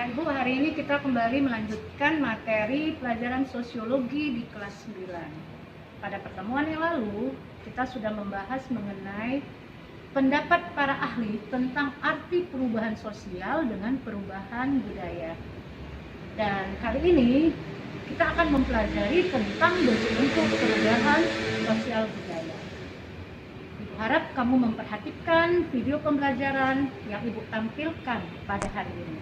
Anak Ibu, hari ini kita kembali melanjutkan materi pelajaran sosiologi di kelas 9. Pada pertemuan yang lalu, kita sudah membahas mengenai pendapat para ahli tentang arti perubahan sosial dengan perubahan budaya. Dan kali ini kita akan mempelajari tentang bentuk-bentuk perubahan sosial budaya. Ibu harap kamu memperhatikan video pembelajaran yang Ibu tampilkan pada hari ini.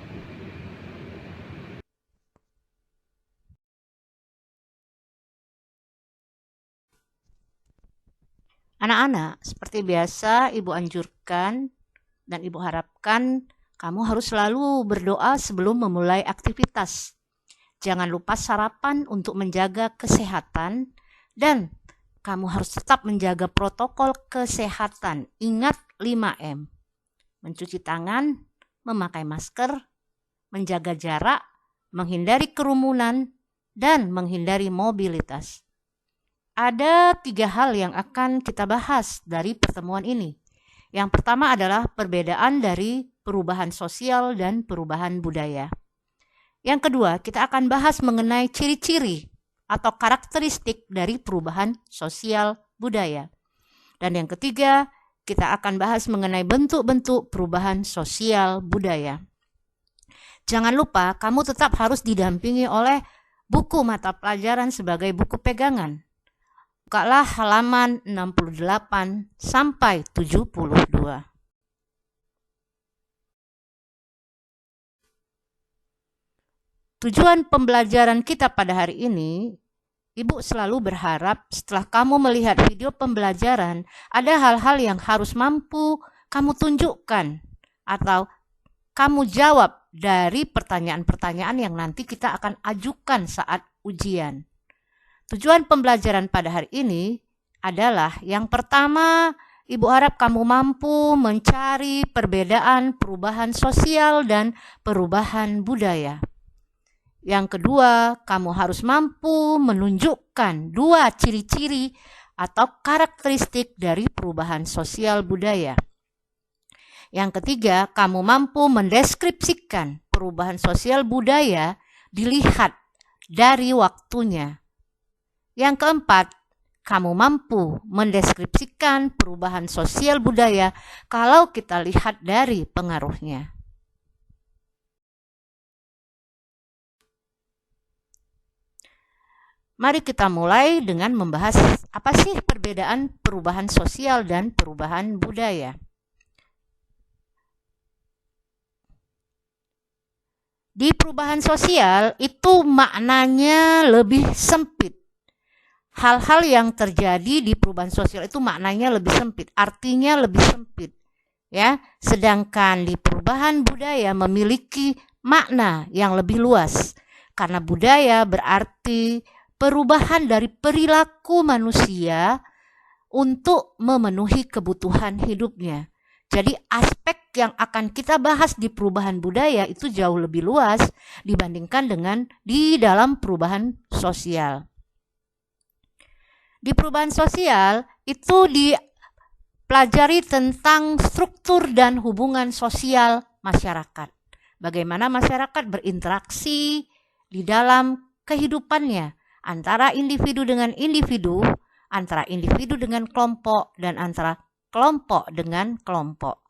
Anak-anak, seperti biasa Ibu anjurkan dan Ibu harapkan kamu harus selalu berdoa sebelum memulai aktivitas. Jangan lupa sarapan untuk menjaga kesehatan dan kamu harus tetap menjaga protokol kesehatan. Ingat 5M. Mencuci tangan, memakai masker, menjaga jarak, menghindari kerumunan, dan menghindari mobilitas. Ada 3 hal yang akan kita bahas dari pertemuan ini. Yang pertama adalah perbedaan dari perubahan sosial dan perubahan budaya. Yang kedua, kita akan bahas mengenai ciri-ciri atau karakteristik dari perubahan sosial budaya. Dan yang ketiga, kita akan bahas mengenai bentuk-bentuk perubahan sosial budaya. Jangan lupa, kamu tetap harus didampingi oleh buku mata pelajaran sebagai buku pegangan. Bukalah halaman 68 sampai 72. Tujuan pembelajaran kita pada hari ini, Ibu selalu berharap setelah kamu melihat video pembelajaran, ada hal-hal yang harus mampu kamu tunjukkan atau kamu jawab dari pertanyaan-pertanyaan yang nanti kita akan ajukan saat ujian. Tujuan pembelajaran pada hari ini adalah yang pertama, Ibu harap kamu mampu mencari perbedaan perubahan sosial dan perubahan budaya. Yang kedua, kamu harus mampu menunjukkan 2 ciri-ciri atau karakteristik dari perubahan sosial budaya. Yang ketiga, kamu mampu mendeskripsikan perubahan sosial budaya dilihat dari waktunya. Yang keempat, kamu mampu mendeskripsikan perubahan sosial budaya kalau kita lihat dari pengaruhnya. Mari kita mulai dengan membahas apa sih perbedaan perubahan sosial dan perubahan budaya. Di perubahan sosial itu maknanya lebih sempit. Hal-hal yang terjadi di perubahan sosial itu maknanya lebih sempit, artinya lebih sempit, ya. Sedangkan di perubahan budaya memiliki makna yang lebih luas, karena budaya berarti perubahan dari perilaku manusia untuk memenuhi kebutuhan hidupnya. Jadi aspek yang akan kita bahas di perubahan budaya itu jauh lebih luas dibandingkan dengan di dalam perubahan sosial. Di perubahan sosial itu dipelajari tentang struktur dan hubungan sosial masyarakat. Bagaimana masyarakat berinteraksi di dalam kehidupannya antara individu dengan individu, antara individu dengan kelompok, dan antara kelompok dengan kelompok.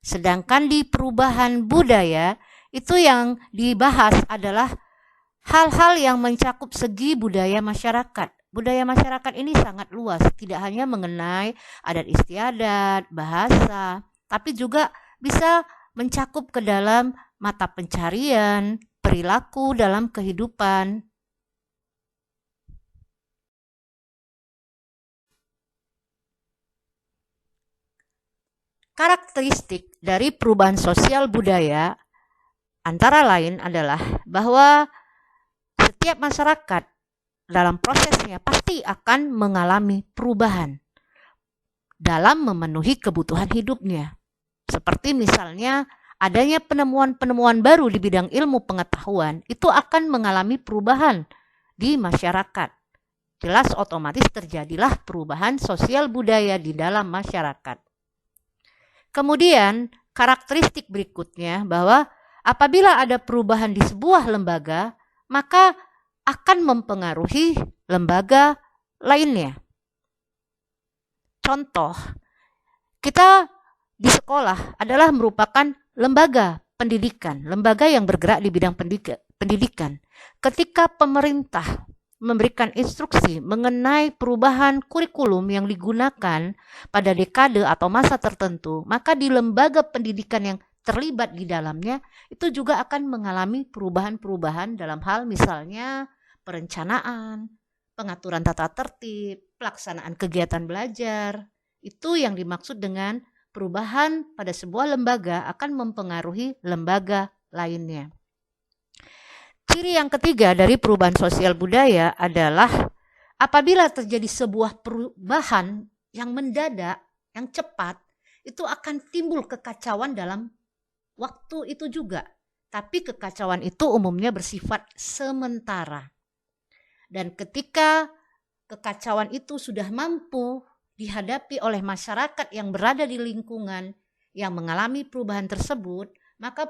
Sedangkan di perubahan budaya itu yang dibahas adalah hal-hal yang mencakup segi budaya masyarakat. Budaya masyarakat ini sangat luas, tidak hanya mengenai adat istiadat, bahasa, tapi juga bisa mencakup ke dalam mata pencarian, perilaku dalam kehidupan. Karakteristik dari perubahan sosial budaya antara lain adalah bahwa setiap masyarakat dalam prosesnya pasti akan mengalami perubahan dalam memenuhi kebutuhan hidupnya. Seperti misalnya adanya penemuan-penemuan baru di bidang ilmu pengetahuan, itu akan mengalami perubahan di masyarakat. Jelas otomatis terjadilah perubahan sosial budaya di dalam masyarakat. Kemudian karakteristik berikutnya bahwa Apabila ada perubahan di sebuah lembaga, maka akan mempengaruhi lembaga lainnya. Contoh, kita di sekolah adalah merupakan lembaga pendidikan, lembaga yang bergerak di bidang pendidikan. Ketika pemerintah memberikan instruksi mengenai perubahan kurikulum yang digunakan pada dekade atau masa tertentu, maka di lembaga pendidikan yang terlibat di dalamnya itu juga akan mengalami perubahan-perubahan dalam hal misalnya perencanaan, pengaturan tata tertib, pelaksanaan kegiatan belajar. Itu yang dimaksud dengan perubahan pada sebuah lembaga akan mempengaruhi lembaga lainnya. Ciri yang ketiga dari perubahan sosial budaya adalah apabila terjadi sebuah perubahan yang mendadak, yang cepat, itu akan timbul kekacauan dalam waktu itu juga. Tapi kekacauan itu umumnya bersifat sementara. Dan ketika kekacauan itu sudah mampu dihadapi oleh masyarakat yang berada di lingkungan yang mengalami perubahan tersebut, maka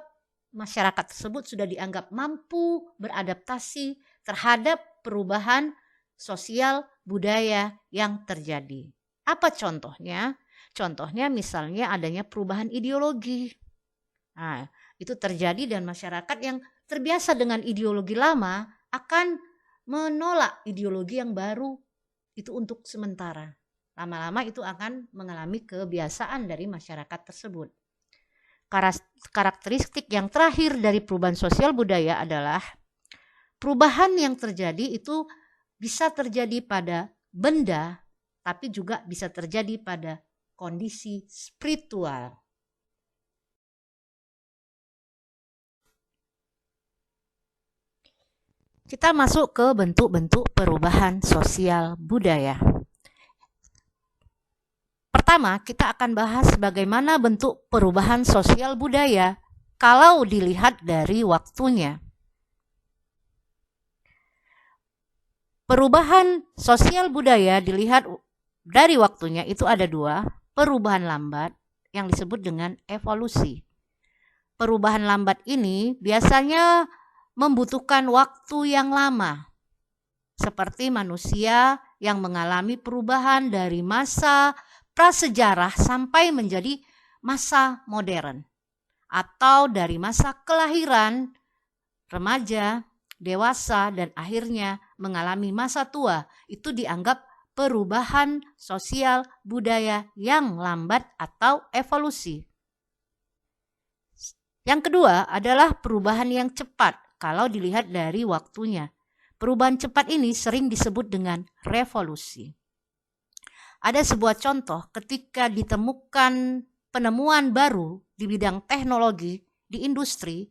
masyarakat tersebut sudah dianggap mampu beradaptasi terhadap perubahan sosial budaya yang terjadi. Apa contohnya? Contohnya misalnya adanya perubahan ideologi. Nah, itu terjadi dan masyarakat yang terbiasa dengan ideologi lama akan menolak ideologi yang baru itu untuk sementara. Lama-lama itu akan mengalami kebiasaan dari masyarakat tersebut. Karakteristik yang terakhir dari perubahan sosial budaya adalah perubahan yang terjadi itu bisa terjadi pada benda, tapi juga bisa terjadi pada kondisi spiritual. Kita masuk ke bentuk-bentuk perubahan sosial budaya. Pertama, kita akan bahas bagaimana bentuk perubahan sosial budaya kalau dilihat dari waktunya. Perubahan sosial budaya dilihat dari waktunya itu ada dua, perubahan lambat yang disebut dengan evolusi. Perubahan lambat ini biasanya membutuhkan waktu yang lama, seperti manusia yang mengalami perubahan dari masa prasejarah sampai menjadi masa modern, atau dari masa kelahiran, remaja, dewasa, dan akhirnya mengalami masa tua. Itu dianggap perubahan sosial budaya yang lambat atau evolusi. Yang kedua adalah perubahan yang cepat kalau dilihat dari waktunya. Perubahan cepat ini sering disebut dengan revolusi. Ada sebuah contoh ketika ditemukan penemuan baru di bidang teknologi di industri,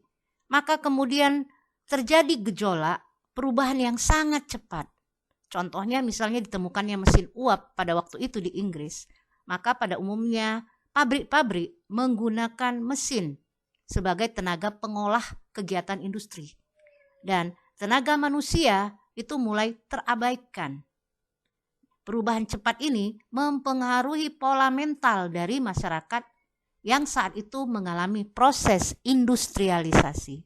maka kemudian terjadi gejolak perubahan yang sangat cepat. Contohnya misalnya ditemukannya mesin uap pada waktu itu di Inggris, maka pada umumnya pabrik-pabrik menggunakan mesin sebagai tenaga pengolah kegiatan industri. Dan tenaga manusia itu mulai terabaikan. Perubahan cepat ini mempengaruhi pola mental dari masyarakat yang saat itu mengalami proses industrialisasi.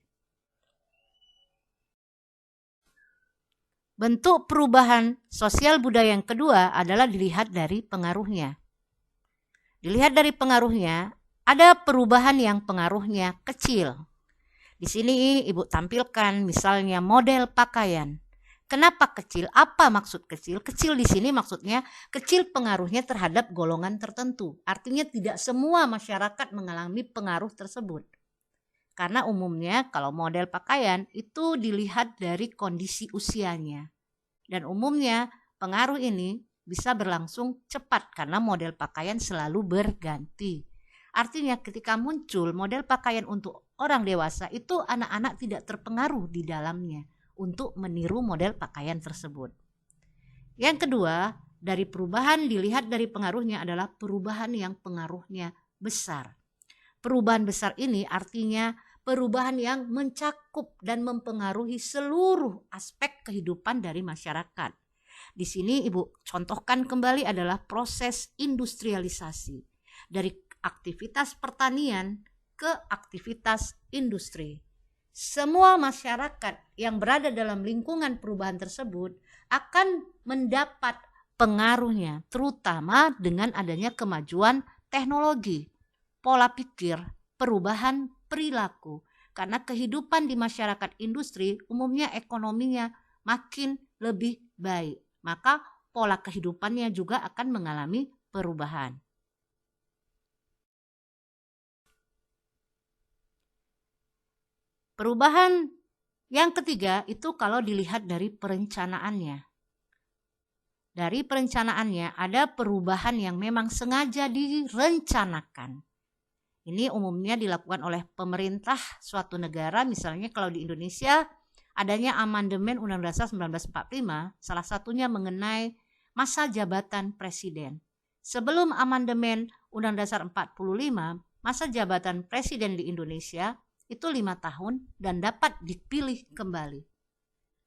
Bentuk perubahan sosial budaya yang kedua adalah dilihat dari pengaruhnya. Dilihat dari pengaruhnya, ada perubahan yang pengaruhnya kecil. Di sini Ibu tampilkan misalnya model pakaian. Kenapa kecil? Apa maksud kecil? Kecil di sini maksudnya kecil pengaruhnya terhadap golongan tertentu. Artinya tidak semua masyarakat mengalami pengaruh tersebut. Karena umumnya kalau model pakaian itu dilihat dari kondisi usianya. Dan umumnya pengaruh ini bisa berlangsung cepat karena model pakaian selalu berganti. Artinya ketika muncul model pakaian untuk orang dewasa itu anak-anak tidak terpengaruh di dalamnya untuk meniru model pakaian tersebut. Yang kedua, dari perubahan dilihat dari pengaruhnya adalah perubahan yang pengaruhnya besar. Perubahan besar ini artinya perubahan yang mencakup dan mempengaruhi seluruh aspek kehidupan dari masyarakat. Di sini Ibu contohkan kembali adalah proses industrialisasi. Dari aktivitas pertanian ke ke aktivitas industri. Semua masyarakat yang berada dalam lingkungan perubahan tersebut akan mendapat pengaruhnya, terutama dengan adanya kemajuan teknologi, pola pikir, perubahan perilaku. Karena kehidupan di masyarakat industri umumnya ekonominya makin lebih baik, maka pola kehidupannya juga akan mengalami perubahan. Perubahan yang ketiga itu kalau dilihat dari perencanaannya. Dari perencanaannya ada perubahan yang memang sengaja direncanakan. Ini umumnya dilakukan oleh pemerintah suatu negara, misalnya kalau di Indonesia adanya amandemen Undang-Undang Dasar 1945, salah satunya mengenai masa jabatan presiden. Sebelum amandemen Undang-Undang Dasar 45, masa jabatan presiden di Indonesia itu 5 tahun dan dapat dipilih kembali.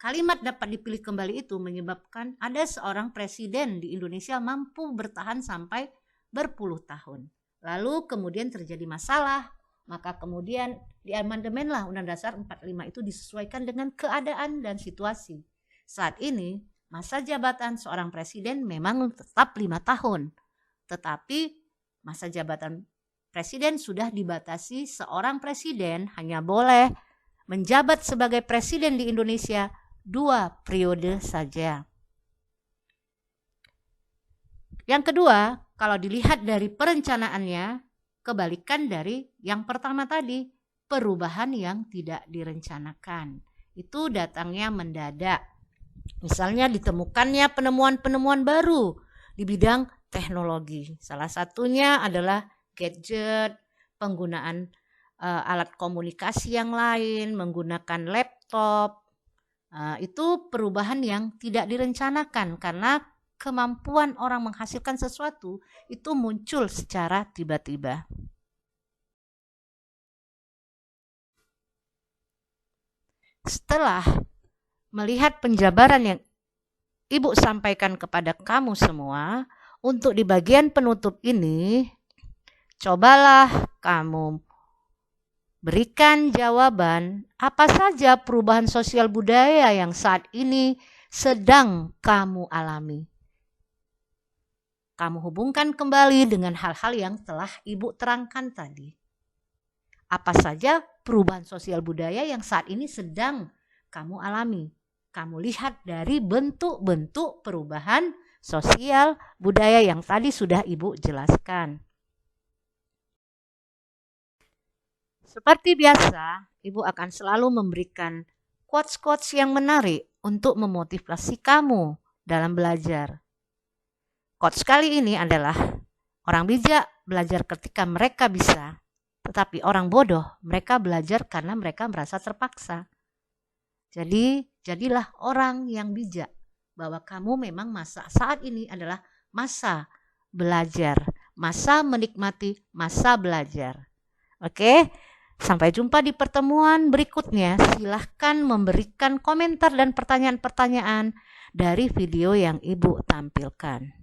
Kalimat dapat dipilih kembali itu menyebabkan ada seorang presiden di Indonesia mampu bertahan sampai berpuluh tahun. Lalu kemudian terjadi masalah, maka kemudian diamandemenlah Undang-Undang Dasar 45 itu disesuaikan dengan keadaan dan situasi. Saat ini masa jabatan seorang presiden memang tetap 5 tahun, tetapi masa jabatan presiden sudah dibatasi, seorang presiden hanya boleh menjabat sebagai presiden di Indonesia 2 periode saja. Yang kedua, kalau dilihat dari perencanaannya, kebalikan dari yang pertama tadi, perubahan yang tidak direncanakan. Itu datangnya mendadak. Misalnya ditemukannya penemuan-penemuan baru di bidang teknologi. Salah satunya adalah gadget, penggunaan alat komunikasi yang lain, menggunakan laptop. Itu perubahan yang tidak direncanakan karena kemampuan orang menghasilkan sesuatu itu muncul secara tiba-tiba. Setelah melihat penjabaran yang Ibu sampaikan kepada kamu semua, untuk di bagian penutup ini, cobalah kamu berikan jawaban apa saja perubahan sosial budaya yang saat ini sedang kamu alami. Kamu hubungkan kembali dengan hal-hal yang telah Ibu terangkan tadi. Apa saja perubahan sosial budaya yang saat ini sedang kamu alami? Kamu lihat dari bentuk-bentuk perubahan sosial budaya yang tadi sudah Ibu jelaskan. Seperti biasa, Ibu akan selalu memberikan quotes-quotes yang menarik untuk memotivasi kamu dalam belajar. Quotes kali ini adalah, orang bijak belajar ketika mereka bisa, tetapi orang bodoh mereka belajar karena mereka merasa terpaksa. Jadi, jadilah orang yang bijak bahwa kamu memang masa saat ini adalah masa belajar, masa menikmati masa belajar. Oke? Sampai jumpa di pertemuan berikutnya. Silahkan memberikan komentar dan pertanyaan-pertanyaan dari video yang Ibu tampilkan.